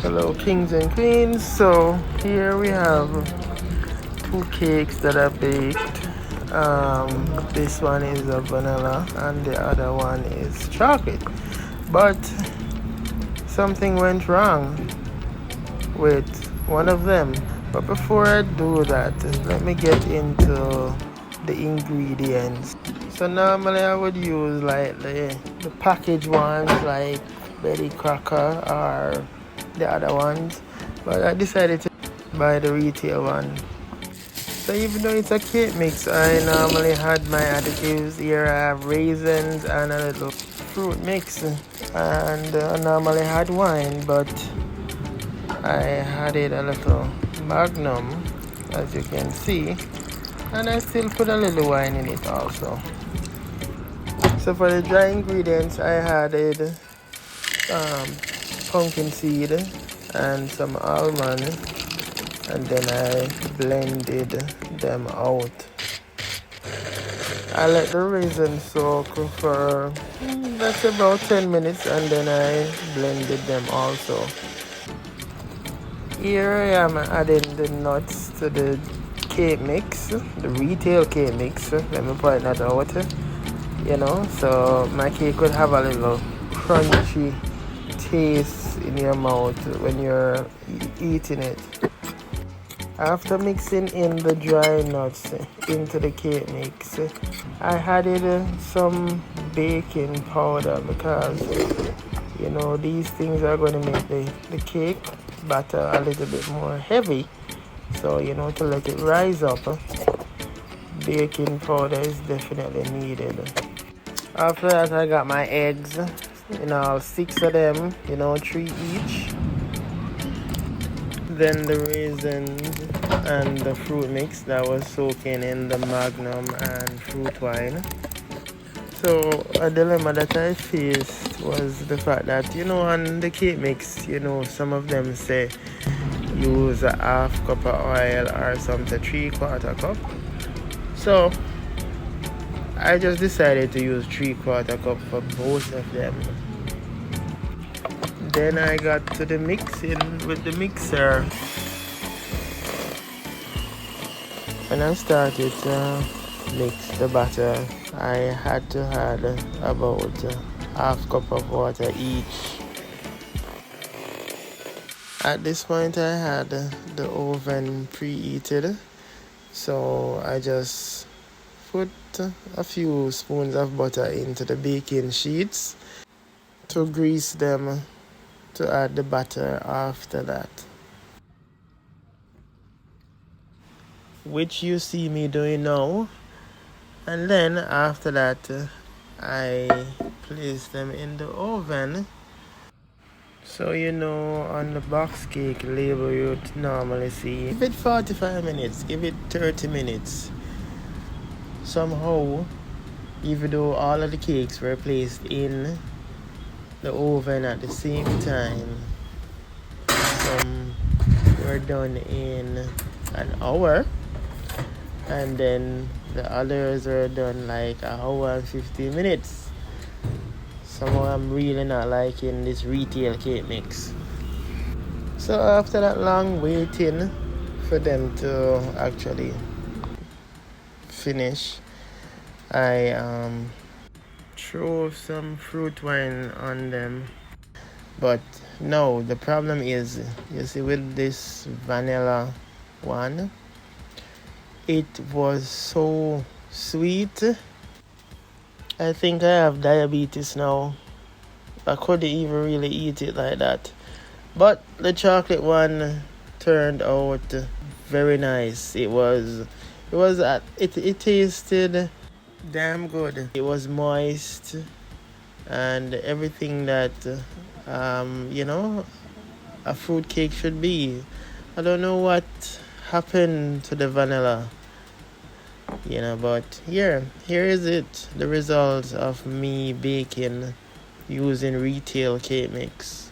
Hello, kings and queens. So here we have two cakes that are baked. This one is a vanilla and the other one is chocolate. But something went wrong with one of them. But before I do that, let me get into the ingredients. So normally I would use like the packaged ones like Betty Crocker or the other ones, but I decided to buy the retail one. So even though it's a cake mix, I normally had my additives here. I have raisins and a little fruit mix, and I normally had wine, but I had it a little magnum, as you can see, and I still put a little wine in it also. So for the dry ingredients, I added pumpkin seed and some almond, and then I blended them out. I let the raisins soak for that's about 10 minutes, and then I blended them also. Here I am adding the nuts to the cake mix, the retail cake mix. Let me point that out. So my cake could have a little crunchy taste in your mouth when you're eating it. After mixing in the dry nuts into the cake mix, I added some baking powder because these things are going to make the cake batter a little bit more heavy. So to let it rise up, baking powder is definitely needed. After that, I got my eggs, 6 of them, 3 each. Then the raisins and the fruit mix that was soaking in the magnum and fruit wine. So a dilemma that I faced was the fact that, on the cake mix, some of them say use a half cup of oil or some say 3/4 cup. So I just decided to use 3/4 cup for both of them. Then I got to the mixing with the mixer. When I started to mix the batter, I had to add about half cup of water each. At this point I had the oven preheated, so I just put a few spoons of butter into the baking sheets to grease them to add the batter after that, which you see me doing now. And then after that I place them in the oven. So on the box cake label you'd normally see give it 45 minutes, give it 30 minutes. Somehow, even though all of the cakes were placed in the oven at the same time, some were done in an hour, and then the others were done like an hour and 15 minutes. Somehow I'm really not liking this retail cake mix. So after that long waiting for them to actually finish, I throw some fruit wine on them. But no, the problem is, you see, with this vanilla one, it was so sweet. I think I have diabetes now. I couldn't even really eat it like that. But the chocolate one turned out very nice. It tasted damn good. It was moist and everything that a fruit cake should be. I don't know what happened to the vanilla, but here is it, the result of me baking using retail cake mix.